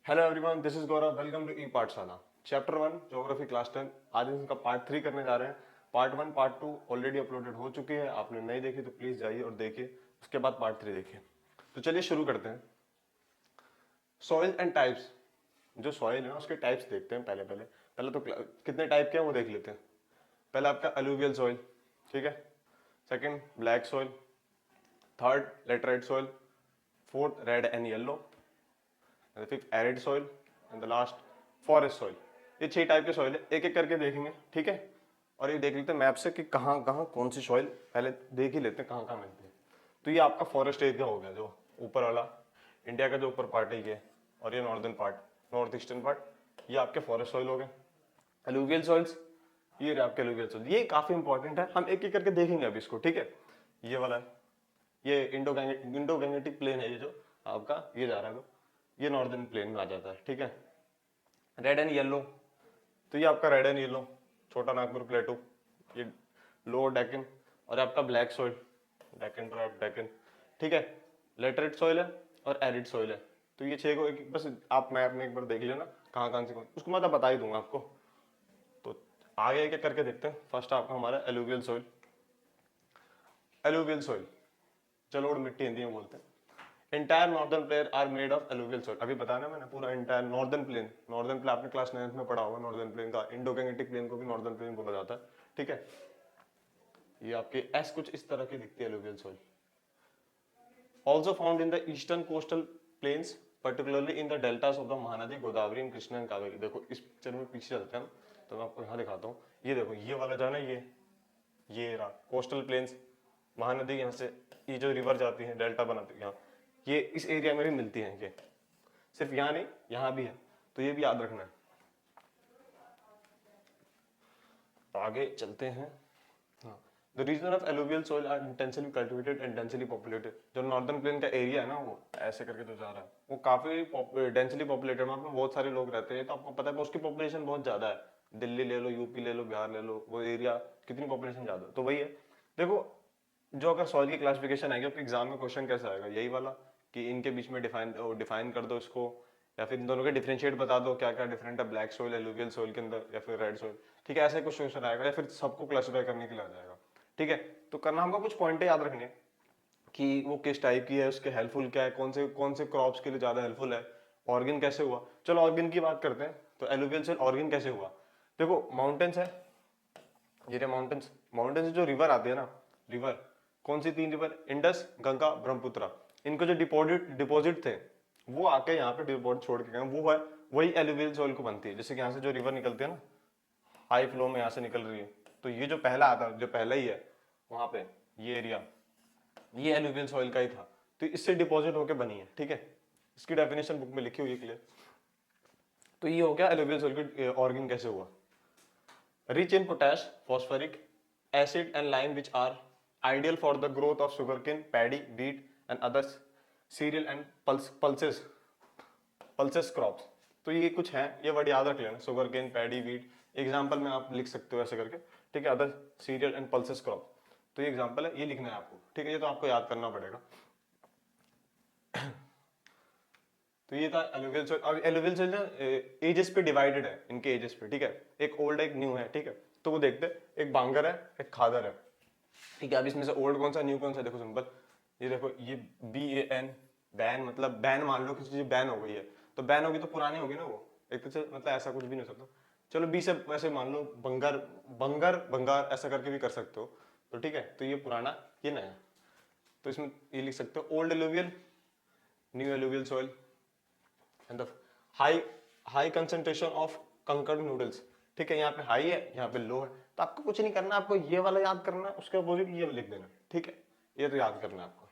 Hello everyone, this is Gaurav. Welcome to e Pathshala. Chapter 1 geography class 10। आज इसका part 3 करने जा रहे हैं। पार्ट 1 पार्ट 2 ऑलरेडी अपलोडेड हो चुकी है। आपने नहीं देखी तो प्लीज जाइए और देखिए, उसके बाद पार्ट 3 देखिए। तो चलिए शुरू करते हैं। Soil and types. जो सॉइल है ना उसके टाइप्स देखते हैं। पहले पहले पहले तो कितने टाइप के हैं वो देख लेते हैं। पहले आपका अलूवियल सॉइल, ठीक है। Second black soil, third laterite soil, fourth red and yellow, fifth arid soil and the last forest soil. ये 6 टाइप के सॉइल है, एक एक करके देखेंगे, ठीक है। और ये देख लेते हैं मैप से कि कहाँ कहाँ कौन सी सॉइल, पहले देख ही लेते हैं कहाँ कहाँ मिलती है। तो ये आपका फॉरेस्ट एरिया हो गया, जो ऊपर वाला इंडिया का जो ऊपर पार्ट है ये, और ये northern part, north eastern part, ये आपके फॉरेस्ट सॉइल हो गए। एलुवियल सॉइल्स, ये रहे आपके एलुवियल सॉइल। ये काफी इंपॉर्टेंट है, हम एक एक करके देखेंगे अभी इसको, ठीक है। ये वाला है, ये इंडो गैंगेटिक प्लेन है, ये जो आपका ये जा रहा है, ये नॉर्दर्न प्लेन में आ जाता है, ठीक है। रेड एंड येलो, तो ये आपका रेड एंड येलो, छोटा नागपुर प्लेटू, ये लोअर डेक्कन, और आपका black soil, Deccan tribe Deccan, ठीक है। लेटरेट सॉइल है और एरिड सॉइल है। तो ये 6 को एक बस आप मैप में एक बार देख लेना कहाँ कहाँ से, उसको मैं तो बता ही दूंगा आपको। तो आगे एक एक करके देखते हैं। फर्स्ट आपका हमारा एलुवियल सॉइल। एलुवियल सॉइल जलोढ़ मिट्टी हिंदी में बोलते हैं। Entire northern plain are made of alluvial soil. अभी बताना मैंने पूरा इंटायर नॉर्दर्न प्लेन आपने क्लास 9th में पढ़ा होगा। नॉर्दर्न प्लेन का इंडो गैंगेटिक प्लेन को भी नॉर्दर्न प्लेन बोला जाता है, ठीक है। ये आपके एस कुछ इस तरह की दिखती है alluvial soil. Also found in the eastern coastal planes, particularly in the deltas of the Mahanadi Godavari and Krishna and Kaveri. देखो इस पिक्चर में पीछे चलते हैं, तो मैं आपको यहाँ दिखाता हूँ। ये देखो, ये वाला जो है ना, ये रहा कोस्टल प्लेन्स, महानदी यहाँ से, ये जो रिवर जाती है डेल्टा बनाती है यहाँ, ये इस एरिया में भी मिलती है। ये सिर्फ यहाँ नहीं, यहाँ भी है, तो ये भी याद रखना है। तो आगे चलते हैं। हाँ, the region of alluvial soil are intensively cultivated and densely populated. जो नॉर्दर्न प्लेन का एरिया है ना, वो ऐसे करके जो जा रहा है, वो काफी डेंसली पॉपुलेटेड, वहाँ पे बहुत सारे लोग रहते हैं। तो आपको पता है उसकी पॉपुलेशन बहुत ज्यादा है। दिल्ली ले लो, यूपी ले लो, बिहार ले लो, वो एरिया कितनी पॉपुलेशन ज्यादा है, तो वही है। देखो, जो अगर सॉइल की क्लासिफिकेशन आएगी तो एग्जाम में क्वेश्चन कैसे आएगा, यही वाला कि इनके बीच में डिफाइन कर दो इसको, या फिर इन दोनों के डिफरेंशिएट बता दो क्या क्या डिफरेंट है ब्लैक सॉइल एलुवियल सॉइल के अंदर, या फिर रेड सॉइल, ठीक है। ऐसे कुछ क्वेश्चन आएगा, या फिर सबको क्लासिफाई करने के लिए आ जाएगा, ठीक है। तो करना हमको कुछ पॉइंट याद रखने कि वो किस टाइप की है, उसके हेल्पफुल क्या है, कौन से क्रॉप्स के लिए ज्यादा हेल्पफुल है, ऑर्गन कैसे हुआ। चलो ऑर्गन की बात करते हैं। तो एलुवियल सॉइल ऑर्गन कैसे हुआ, देखो माउंटेन्स है, ये माउंटेन्स, माउंटेन से जो रिवर आती है ना, रिवर कौन सी 3 रिवर, इंडस, गंगा, ब्रह्मपुत्र, इनको जो डिपॉजिट थे वो आके यहाँ पे डिपॉजिट छोड़ के गए, वो है वही एलुवियल सॉइल को बनती है। जैसे कि यहाँ से जो रिवर निकलती है ना, हाई फ्लो में यहाँ से निकल रही है, तो ये जो पहला आता है, जो पहला ही है वहां पे, ये एरिया, ये एलुवियल सॉइल का ही था। तो इससे डिपॉजिट होके बनी है, ठीक है। इसकी डेफिनेशन बुक में लिखी हुई है क्लियर। तो ये हो गया एलुवियल सॉइल की ऑर्गन कैसे हुआ। Rich in potash, phosphoric acid and lime, which are ideal for the growth of sugarcane, paddy, wheat and other cereal and pulses crops। तो ये कुछ है, ये वर्ड याद रख लेना, सुगरकेन, पैडी, वीट। एग्जाम्पल में आप लिख सकते हो ऐसे करके, ठीक है। Other serial and pulses crop, तो ये एग्जाम्पल है, ये लिखना है आपको, ठीक है। ये तो आपको याद करना पड़ेगा। तो ये था एलुवियल सॉइल। अब एलुवियल सॉइल ना एजेस पे डिवाइडेड है, इनके एजेस पे, ठीक है। एक ओल्ड एक न्यू है, ठीक है। तो वो देखते हैं, एक बांगर है, एक खादर है, ठीक है। अब इसमें से ओल्ड कौन सा न्यू कौन सा, देखो सिंपल, ये देखो, ये BAN, बैन मतलब बैन, मान लो किसी चीज बैन हो गई है, तो बैन होगी तो पुरानी होगी ना वो, एक तो मतलब ऐसा कुछ भी नहीं हो सकता। चलो बी से वैसे मान लो बंगर, बंगार ऐसा करके भी कर सकते हो, तो ठीक है। तो ये पुराना, ये नया, तो इसमें ये लिख सकते हो old alluvial, new alluvial soil and the high high concentration of conquered noodles, ठीक है। यहाँ पे हाई है, यहाँ पे लो है, तो आपको कुछ नहीं करना, आपको ये वाला याद करना है, उसके अपोजिट ये लिख देना, ठीक है। ये तो याद करना है आपको।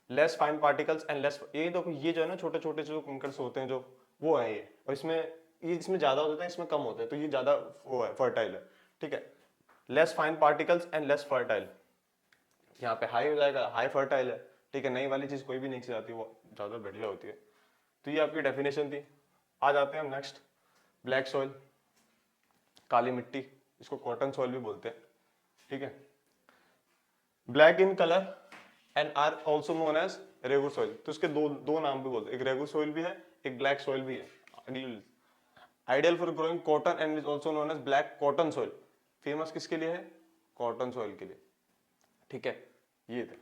Less fine particles and less, ये देखो, ये जो है ना छोटे छोटे जो कंकर्स होते हैं जो, वो है ये, और इसमें ये इसमें ज्यादा होता है, इसमें कम होते हैं, तो ये ज्यादा वो है, फर्टाइल है, ठीक है। Less fine particles and less fertile, यहाँ पे हाई हो जाएगा, हाई फर्टाइल है, ठीक है। नई वाली चीज कोई भी नहीं सी जाती, वो ज्यादा बढ़िया होती है। तो ये आपकी डेफिनेशन थी। आ जाते हैं हम नेक्स्ट, ब्लैक सॉइल, काली मिट्टी, इसको कॉटन सॉइल भी बोलते हैं, ठीक है। Black in colour and are also known as regur soil, तो उसके दो दो नाम भी बोलते हैं, एक रेगुर सॉइल भी है, एक ब्लैक सॉइल भी है। Ideal for growing cotton and is also known as black cotton soil. Famous किसके लिए है? कॉटन सॉइल के लिए। ठीक है, ये थे,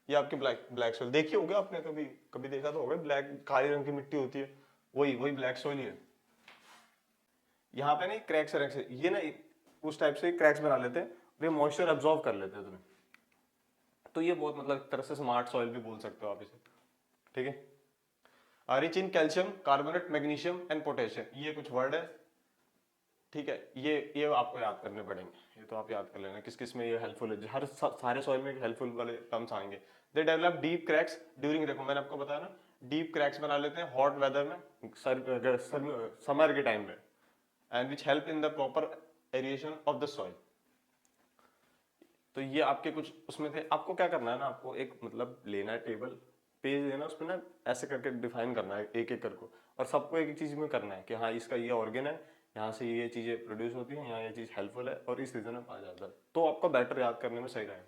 ये आपकी ब्लैक ब्लैक सॉइल देखी होगी आपने, कभी कभी देखा तो होगा, ब्लैक काले रंग की मिट्टी होती है, वही वही ब्लैक सॉइल ही है। यहाँ पे नहीं क्रैक्स रैक्स, ये ना उस टाइप से क्रैक्स बना लेते हैं, वे मॉइस्चर एब्जॉर्ब कर लेते हैं तुम्हें, तो ये बहुत मतलब एक तरह से स्मार्ट सॉइल भी बोल सकते हो आप इसे। ठीक है, rich in calcium carbonate magnesium and potassium, ये कुछ वर्ड है। ठीक है, ये आपको याद करने पड़ेंगे, ये तो आप याद कर लेना किस किस में ये हेल्पफुल है, हर सारे सॉइल में हेल्पफुल वाले टर्म्स आएंगे। They develop deep cracks during, देखो मैंने आपको बताया ना, डीप क्रैक्स बना लेते हैं हॉट वेदर में, समर के टाइम में, and which help in the proper aeration of the soil. तो ये आपके कुछ उसमें थे। आपको क्या करना है ना, आपको एक मतलब लेना है टेबल पेज लेना, उसमें ना ऐसे करके डिफाइन करना है एक एक करके, और सबको एक एक चीज में करना है कि हाँ इसका ये ऑर्गेन है, यहाँ से ये चीजें प्रोड्यूस होती हैं, यहाँ ये चीज हेल्पफुल है और इस रीजन में पाया जाता है, तो आपका बेटर याद करने में सही रहेगा।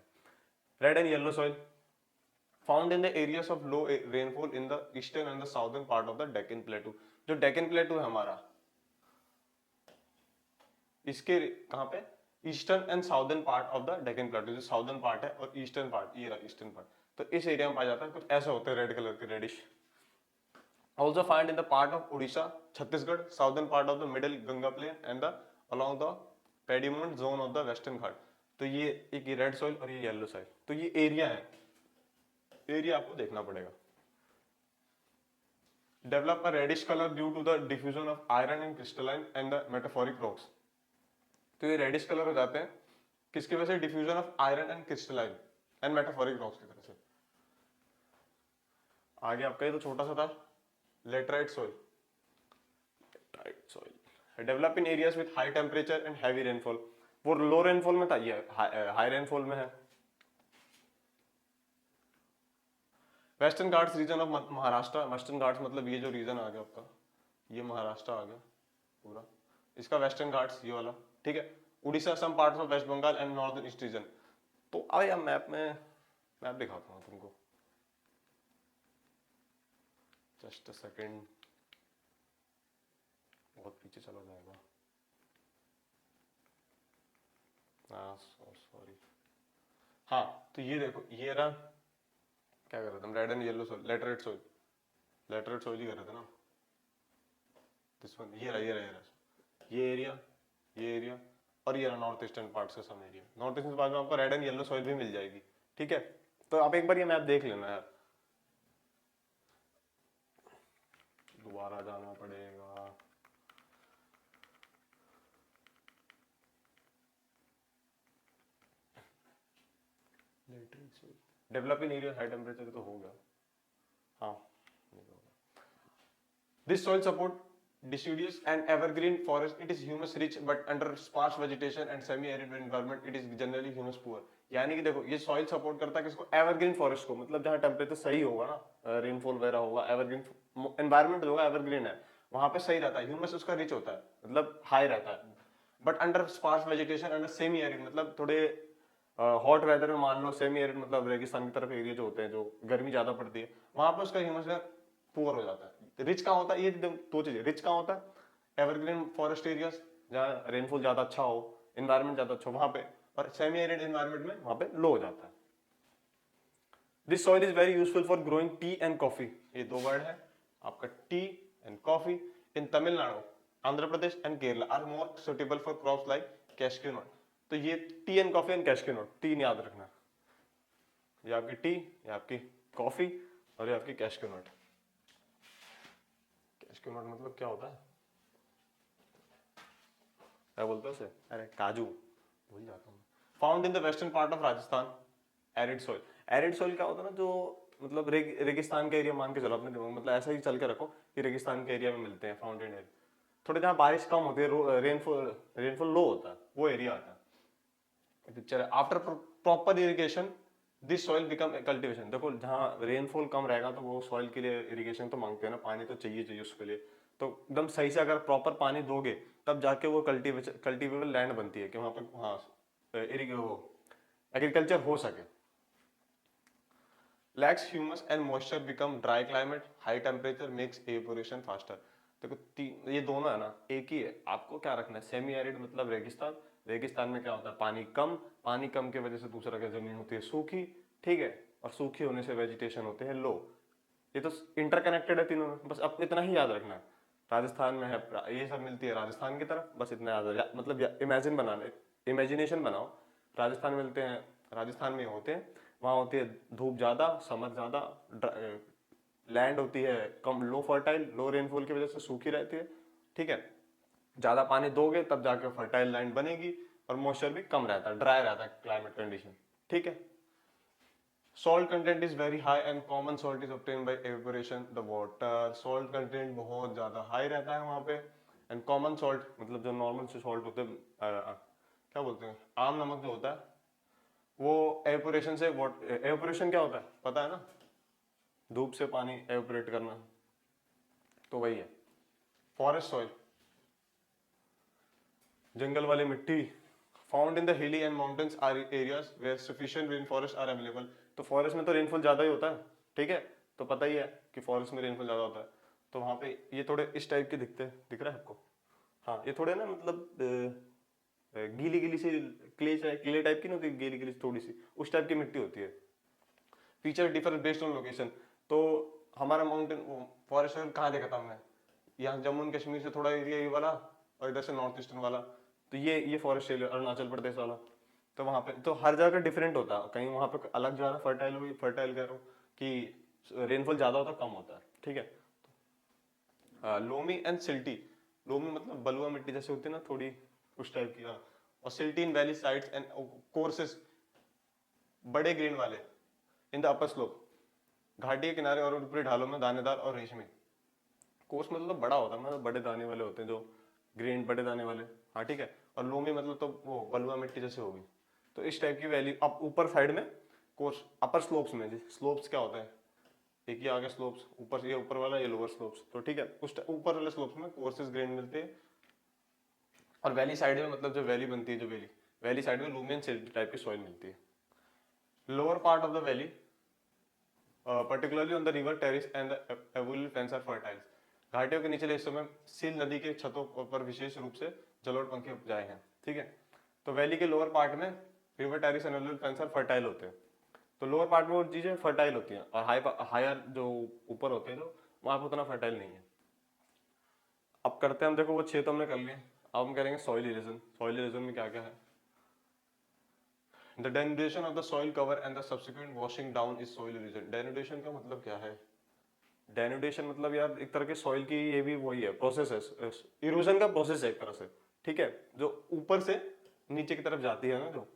Red and yellow soil found in the areas of low rainfall in the eastern and the southern part of the Deccan प्लेटू। जो डेक्कन प्लेटू है हमारा, इसके कहाँ पे, eastern and southern part of the Deccan प्लेटू, जो साउदर्न पार्ट है और ईस्टर्न पार्ट, ये रहा ईस्टर्न पार्ट, तो इस एरिया में पाया जाता है, कुछ ऐसे होते हैं रेड कलर के, reddish. Also found in the part of Odisha, Chhattisgarh, southern part of the middle Ganga plain and the along the Piedmont zone of the western Ghat। तो ये एक रेड सॉइल और ये येलो सॉइल, तो ये area है, area आपको देखना पड़ेगा। Develop a reddish colour due to the diffusion of iron in crystalline and the metaphoric rocks. तो ये रेडिश कलर हो जाते हैं किसकी वजह से? Diffusion of iron and crystalline and metaphoric rocks की तरह से। आगे आपका ये तो छोटा सा था, laterite soil. Soil develop in areas with high temperature and heavy rainfall, वो लो रेनफॉल में था, ये हाई रेनफॉल में है। Western Ghats region of Maharashtra, western Ghats मतलब ये जो रीजन आ गया आपका, ये महाराष्ट्र आ गया पूरा, इसका वेस्टर्न घाट्स ये वाला। ठीक है, Orissa some parts of West Bengal and northern east region. तो आया मैप में, मैप दिखाता हूँ तुमको, जस्ट अ सेकेंड, बहुत पीछे चला जाएगा, सॉरी। हाँ, तो ये देखो, ये रहा, क्या कर रहे थे हम, red and yellow soil, laterite soil, laterite soil ही कर रहे थे ना, दिस वन, ये रहा, ये रहा, ये रहा, ये एरिया और ये रहा नॉर्थ ईस्टर्न पार्ट्स का some area. North eastern part में आपको रेड एंड येलो सॉइल भी मिल जाएगी। ठीक है, तो आप एक बार ये मैप देख लेना यार, दोबारा जाना पड़ेगा। Develop in area high temperature तो हो गया, हाँ। This soil support deciduous and evergreen forest, it is humus rich but under sparse vegetation and semi arid environment it is generally humus poor। यानी कि देखो ये सॉइल सपोर्ट करता है किसको? एवरग्रीन फॉरेस्ट को, मतलब जहाँ टेम्परेचर सही होगा ना, रेनफॉल वगैरह होगा, एवरग्रीन एनवायरमेंट होगा, एवरग्रीन है, वहां पे सही रहता है, ह्यूमस उसका रिच होता है, मतलब हाई रहता है। But under sparse vegetation, under semi arid, मतलब थोड़े हॉट वेदर में, मान लो सेमी एरिड मतलब रेगिस्तान की तरफ एरिया जो होते हैं, जो गर्मी ज्यादा पड़ती है, वहां पे उसका ह्यूमस पुअर हो जाता है। रिच कहाँ होता है? ये दो चीजें, रिच कहाँ होता है? एवरग्रीन फॉरेस्ट एरियाज जहाँ रेनफॉल ज्यादा अच्छा हो, एनवायरमेंट ज्यादा अच्छा हो वहां पे, और सेमी एरिड एनवायरमेंट में वहां पे लो हो जाता है। This soil is very useful for growing tea and coffee, ये दो वर्ड है आपका, tea and coffee. In Tamil Nadu, Andhra Pradesh and Kerala are more suitable for crops like cashew nut. तो ये tea and coffee and cashew nut, तीन याद रखना, ये आपकी टी, ये आपकी कॉफी और ये आपकी कैशक्यू नट। कैशक्यू नट मतलब क्या होता है, क्या बोलते हैं उसे? अरे काजू, भूल जाता हूँ। Found in the western part of Rajasthan, arid soil. Arid soil क्या होता है ना, जो मतलब रेगिस्तान का एरिया मान के चलो अपने दिमाग में, मतलब ऐसा ही चल के रखो कि रेगिस्तान के एरिया में मिलते हैं फाउंटेन एरिया, थोड़े जहाँ बारिश कम होती है, रेनफॉल लो होता है, वो एरिया आता है। पिक्चर है, after proper irrigation this soil become cultivation. देखो जहाँ रेनफॉल कम रहेगा तो वो सॉइल के लिए इरिगेशन तो मांगते हैं ना, पानी तो चाहिए चाहिए उसके लिए, तो एकदम सही से अगर प्रॉपर पानी दोगे तब जाके वो कल्टीवेबल लैंड बनती है कि वहाँ पर हाँ एग्रीकल्चर हो सके। Lacks humus and moisture become dry climate, high temperature makes evaporation faster. देखो ये दोनों है ना एक ही है, आपको क्या रखना है, सेमी एरिड मतलब रेगिस्तान, रेगिस्तान में क्या होता है पानी कम, पानी कम की वजह से दूसरा क्या जमीन होती है सूखी, ठीक है, और सूखी होने से वेजिटेशन होते हैं लो। ये तो इंटरकनेक्टेड है तीनों में, बस अब इतना ही याद रखना है। राजस्थान में है ये सब मिलती है राजस्थान की तरफ, बस इतना याद मतलब इमेजिन बनाने, इमेजिनेशन बनाओ। राजस्थान में मिलते हैं, राजस्थान में होते हैं, वहाँ होती है धूप ज़्यादा, समर ज़्यादा, लैंड होती है कम, लो फर्टाइल, लो रेनफॉल की वजह से सूखी रहती है, ठीक है। ज़्यादा पानी दोगे तब जाकर फर्टाइल लैंड बनेगी, और मॉइस्चर भी कम रहता है, ड्राई रहता है क्लाइमेट कंडीशन, ठीक है। Salt content is very high and common salt is obtain bye evaporation the water. Salt content बहुत ज़्यादा हाई रहता है वहाँ पे, एंड कॉमन सॉल्ट मतलब जो नॉर्मल से सॉल्ट होते हैं, क्या बोलते हैं, आम नमक जो होता है, वो एवेपोरेशन से, एवेपोरेशन क्या होता है पता है ना, धूप से पानी एवेपोरेट करना, तो वही है। फॉरेस्ट सॉइल, जंगल वाली मिट्टी, found in the hilly and mountains are areas where sufficient rain forest are available. तो फॉरेस्ट में तो रेनफॉल ज़्यादा ही होता है, ठीक है, तो पता ही है कि फॉरेस्ट में रेनफॉल ज़्यादा होता है, तो वहाँ पे ये थोड़े इस टाइप के दिखते हैं, दिख रहा है आपको, हाँ ये थोड़े ना मतलब गीली गीली सी, क्ले टाइप की नहीं होती, गीली गीली थोड़ी सी उस टाइप की मिट्टी होती है। Feature differ based on location, तो हमारा माउंटेन फॉरेस्ट कहाँ देखा था हमने, यहाँ जम्मू एंड कश्मीर से थोड़ा एरिया ये वाला, और इधर से नॉर्थ ईस्टर्न वाला, तो ये फॉरेस्ट एरिया अरुणाचल प्रदेश वाला, तो वहाँ पे तो हर जगह डिफरेंट होता है, कहीं वहाँ पे अलग ज़्यादा फर्टाइल हुई, फर्टाइल कह रहा हूँ कि रेनफॉल ज़्यादा होता है कम होता है, ठीक है। लोमी एंड सिल्टी, लोमी मतलब बलुआ मिट्टी जैसे होती है ना थोड़ी उस टाइप की, हाँ, और silty in valley sides and courses, बड़े ग्रेन वाले इन द अपर स्लोप, घाटी के किनारे और ऊपरी ढालों में दानेदार और रेशमी। कोर्स मतलब बड़ा होता है, मतलब बड़े दाने वाले होते हैं जो ग्रेन, बड़े दाने वाले, हाँ ठीक है, और लोमी मतलब तो वो बलुआ मिट्टी जैसे होगी, तो इस टाइप की वैल्यू अप ऊपर साइड में कोर्स, अपर स्लोप्स में, स्लोप्स क्या होता है, एक ही आगे स्लोप्स, ऊपर ये ऊपर वाला, ये लोअर स्लोप्स, तो ठीक है, उस ऊपर वाले स्लोप्स में कोर्सेज ग्रेन मिलते हैं, और वैली साइड में मतलब जो वैली बनती है, जो वैली वैली साइड में लूमियन सिल्ट टाइप की सॉइल मिलती है। Lower part of the valley particularly on the river terrace and the alluvial fans are fertile. घाटियों के निचले हिस्सों में सील नदी के छतों पर विशेष रूप से जलोढ़ पंखे उपजाए हैं, ठीक है। तो वैली के लोअर पार्ट में river terrace and alluvial fans are fertile होते हैं, तो लोअर पार्ट में वो चीजें फर्टाइल होती हैं, और हायर जो ऊपर होते हैं जो वहां पर उतना फर्टाइल नहीं है। अब करते हैं हम, देखो वो 6 तो हमने कर लिए, अब हम करेंगे सॉइल इरोजन। सॉइल इरोजन में क्या क्या है, the denudation of the soil cover and the subsequent washing down is soil erosion। denudation का मतलब क्या है, डेनुडेशन मतलब यार एक तरह के सॉइल की, ये भी वही है प्रोसेस है, इरोजन का प्रोसेस है एक तरह से, ठीक है, जो ऊपर से नीचे की तरफ जाती है ना, जो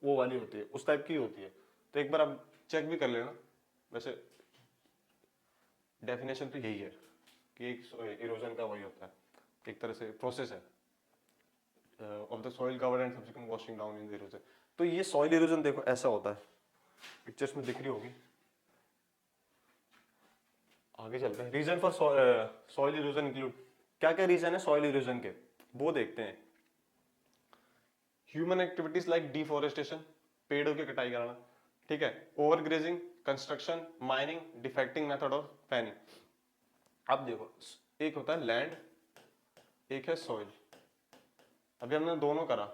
वो वाली होती है, उस टाइप की होती है। तो एक बार आप चेक भी कर लेना, वैसे डेफिनेशन तो यही है कि एक इरोजन का वही होता है, एक तरह से प्रोसेस है of the soil cover and subsequent washing down in the erosion. तो ये सॉइल इरोजन देखो ऐसा होता है, पिक्चर्स में दिख रही होगी। आगे चलते हैं, reason for soil erosion include, क्या क्या रीजन है सॉइल इरोजन के, वो देखते हैं। ह्यूमन एक्टिविटीज लाइक डिफोरेस्टेशन, पेड़ों की कटाई करना, ठीक है, overgrazing, construction, mining, defective method of farming. अब देखो एक होता है लैंड, एक है सॉइल, अभी हमने दोनों करा,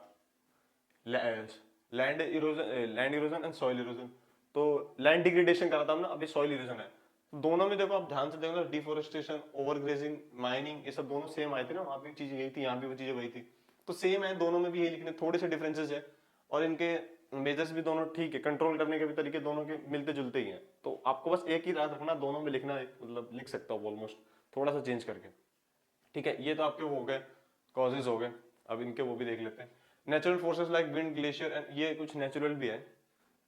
land erosion and soil erosion, तो लैंड डिग्रेडेशन करा था हमने, अभी सॉइल इरोजन है। दोनों में देखो आप ध्यान से देखो, डिफोरेस्टेशन, ओवरग्रेजिंग, माइनिंग, ये सब दोनों सेम आए थे ना, वहां भी चीजें यही थी, यहाँ भी वो चीजें वही थी, तो सेम है दोनों में भी, यही लिखने, थोड़े से डिफरेंसेस है, और इनके मेजर्स भी दोनों ठीक है, कंट्रोल करने के भी तरीके दोनों के मिलते जुलते ही हैं, तो आपको बस एक ही याद रखना, दोनों में लिखना मतलब लिख सकता हूँ ऑलमोस्ट, थोड़ा सा चेंज करके, ठीक है। ये तो आपके वो हो गए कॉजेज हो गए, अब इनके वो भी देख लेते हैं। Natural forces like wind, glacier, and ये कुछ नेचुरल भी है,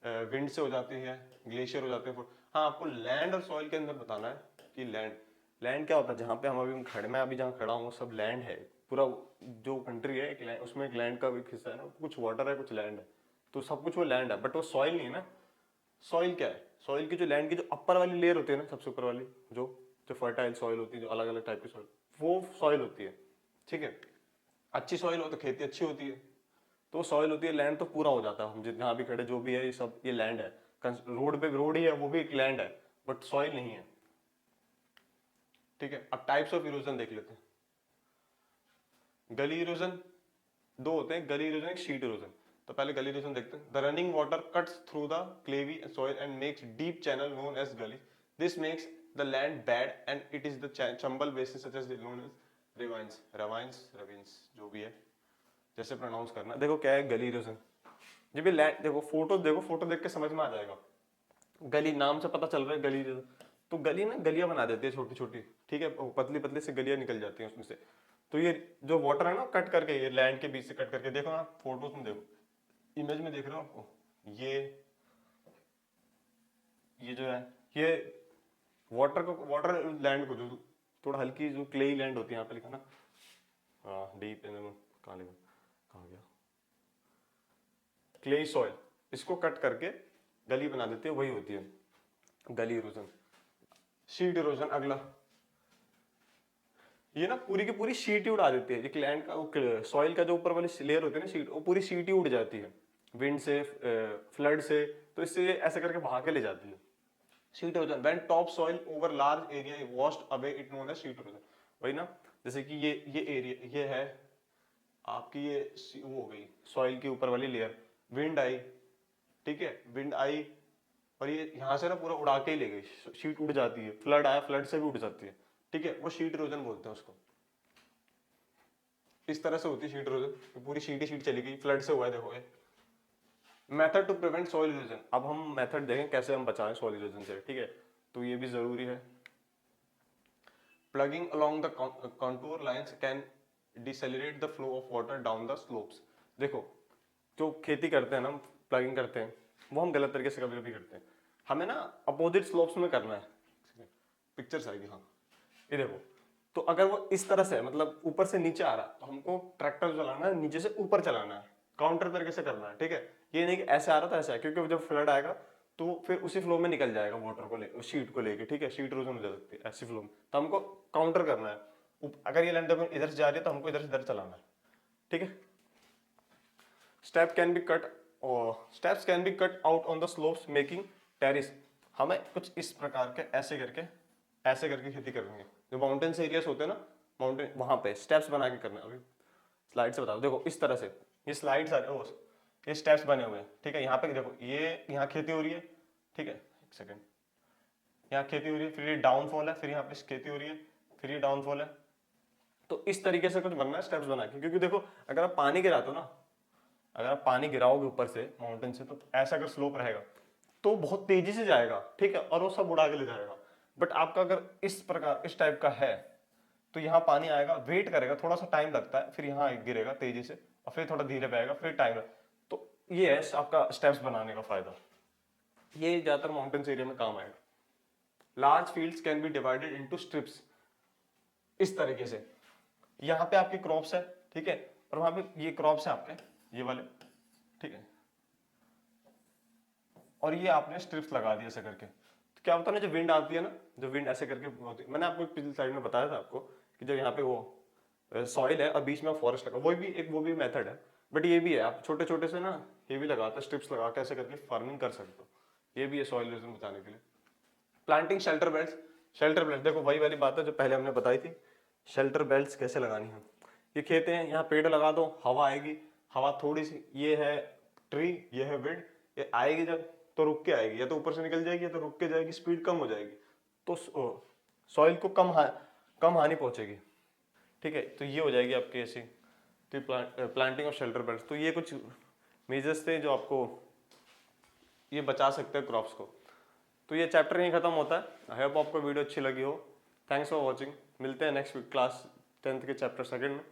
विंड से हो जाती है, ग्लेशियर हो जाते हैं। हाँ आपको लैंड और सॉइल के अंदर बताना है कि लैंड, लैंड क्या होता है, जहाँ पे हम अभी खड़े, मैं अभी जहाँ खड़ा हूँ सब लैंड है, पूरा जो कंट्री है एक उसमें एक लैंड का एक हिस्सा है ना, कुछ वाटर है कुछ लैंड है, तो सब कुछ वो लैंड है, बट वो सॉइल नहीं है ना। सॉइल क्या है, सॉइल की जो लैंड की जो अपर वाली लेयर होती है ना, सबसे ऊपर वाली जो जो फर्टाइल सॉइल होती है, जो अलग अलग टाइप की सॉइल, वो सॉइल होती है, ठीक है। अच्छी सॉइल हो तो खेती अच्छी होती है, तो सॉइल होती है, लैंड तो पूरा हो जाता है, हम जहाँ भी खड़े जो भी है ये सब ये लैंड है। रोड पे रोड ही है, वो भी एक लैंड है बट सॉइल नहीं है। ठीक है, अब टाइप्स ऑफ इरोजन देख लेते हैं। गली इरोजन दो होते हैं, गली इरोजन एक शीट इरोजन। तो पहले गली इरोजन देखते हैं। The running water cuts through the clayey soil and makes deep channel known as gully. This makes the land bad and it is the Chambal basins such as known as ravines, ravines, ravines, जो भी है जैसे pronounce करना। देखो क्या है गली erosion. जब ये लैंड देखो, फोटो देख के समझ में आ जाएगा। गली नाम से पता चल रहा है गली इरोजन। तो गली ना गलियां बना देती है छोटी छोटी, ठीक है, पतली पतली से गलियां निकल जाती हैं उसमें से। तो ये जो वाटर है ना कट करके, ये लैंड के बीच से कट करके, देखो ना फोटोज में देखो, इमेज में देख रहे हो आपको, ये जो है ये वाटर लैंड को, जो थोड़ा हल्की जो क्ले लैंड होती है, यहाँ पे लिखा ना, हाँ डीप कहाँ लिखा, कहाँ गया, क्ले सॉइल, इसको कट करके गली बना देती है, वही होती है गली इरोजन। शीट इरोजन अगला, ये ना पूरी की पूरी शीट ही उड़ा देती है। एक लैंड का सॉइल का जो ऊपर वाली लेयर होती है ना शीट, वो पूरी शीट ही उड़ जाती है विंड से, फ्लड से। तो इससे ऐसे करके बहा के ले जाती है। Sheet erosion, when top soil over large area is washed away it known as sheet erosion. वही ना, जैसे कि ये एरिया, ये है आपकी, ये वो हो गई सॉइल की ऊपर वाली लेयर, विंड आई, ठीक है, विंड आई और ये यहाँ से ना पूरा उड़ा के ही ले गई, शीट उड़ जाती है। फ्लड आया, फ्लड से भी उड़ जाती है, ठीक है, वो शीट इरोजन बोलते हैं उसको। इस तरह से होती है शीट इरोजन, पूरी शीट ही शीट चली गई, फ्लड से हुआ है, देखो ये। Method to prevent soil erosion, अब हम मेथड देखें कैसे हम बचाएं सॉइल इरोजन से, ठीक है, तो ये भी जरूरी है। Ploughing along the contour lines can decelerate the flow of water down the slopes. देखो जो खेती करते हैं ना, प्लगिंग करते हैं, वो हम गलत तरीके से कभी कभी करते हैं। हमें ना अपोजिट स्लोप्स में करना है। पिक्चर्स आएगी, हाँ ये देखो। तो अगर वो इस तरह से, मतलब ऊपर से नीचे आ रहा, तो हमको ट्रैक्टर चलाना है, नीचे से ऊपर चलाना है, काउंटर तरीके से करना है, ठीक है। ये नहीं कि ऐसे आ रहा था ऐसा है, क्योंकि जब फ्लड आएगा तो फिर उसी फ्लो में निकल जाएगा वाटर को ले, शीट को लेके, ठीक है, शीट इरोजन हो जा सकती है ऐसी फ्लो में। तो हमको काउंटर करना है। अगर ये लैंड इधर से जा रही है तो हमको इधर से इधर चलाना है, ठीक है। Step can be cut, steps can be cut out on the slopes making terrace. हमें कुछ इस प्रकार के ऐसे करके खेती करनी है। जो माउंटेन्स एरियाज होते हैं ना, माउंटेन, वहां पे स्टेप्स बना के करना है। अभी स्लाइड से बताओ, देखो इस तरह से ये स्लाइड्स आ रहे, ये स्टेप्स बने हुए हैं, ठीक है। यहाँ पे देखो, ये यहाँ खेती हो रही है, ठीक है, एक सेकेंड, यहाँ खेती हो रही है, फिर ये डाउनफॉल है, फिर यहाँ पे खेती हो रही है, फिर ये डाउनफॉल है। तो इस तरीके से कुछ बनना है स्टेप्स बना के, क्योंकि देखो अगर आप पानी गिराते हो ना, अगर आप पानी गिराओगे ऊपर से माउंटेन से, तो ऐसा अगर स्लोप रहेगा तो बहुत तेजी से जाएगा, ठीक है, और वो सब उड़ा के ले जाएगा। बट आपका अगर इस प्रकार इस टाइप का है, तो यहाँ पानी आएगा, वेट करेगा, थोड़ा सा टाइम लगता है, फिर यहाँ गिरेगा तेजी से, और फिर थोड़ा धीरे पे आएगा, फिर टाइम। तो ये है आपका स्टेप्स बनाने का फायदा। ये ज्यादातर माउंटेन्स एरिया में काम आएगा। Large fields can be divided into strips, इस तरीके से। यहाँ पे आपकी क्रॉप्स है, ठीक है, और वहां पे ये क्रॉप्स है आपके, ये वाले, ठीक है, और ये आपने स्ट्रिप्स लगा दिए ऐसे करके। तो क्या होता है ना, जो विंड आती है ना, जो विंड ऐसे करके होती है, मैंने आपको पिछली स्लाइड में बताया था आपको कि जब यहाँ पे वो सॉइल है और बीच में फॉरेस्ट लगा, वो भी मेथड है। बट ये भी है, आप छोटे छोटे से ना ये भी लगाते स्ट्रिप्स लगा के ऐसे करके फार्मिंग कर सकते हो। ये भी है सॉइल इरोजन बचाने के लिए। प्लांटिंग शेल्टर बेल्ट, देखो वही वाली बात है जो पहले हमने बताई थी। शेल्टर बेल्ट कैसे लगानी है, ये खेत है, यहाँ पेड़ लगा दो, हवा आएगी, हवा थोड़ी सी, ये है ट्री, ये है विंड, ये आएगी जब तो रुक के आएगी, या तो ऊपर से निकल जाएगी या तो रुक के जाएगी, स्पीड कम हो जाएगी, तो सॉइल को कम हानि पहुंचेगी, ठीक है। तो ये हो जाएगी आपकी ऐसी प्लांटिंग ऑफ शेल्टर बेल्ट। तो ये कुछ मेजर्स थे जो आपको ये बचा सकते हैं क्रॉप्स को। तो ये चैप्टर यहीं खत्म होता है। आई होप आपको वीडियो अच्छी लगी हो। Thanks for watching. मिलते हैं नेक्स्ट क्लास 10th के चैप्टर 2 में।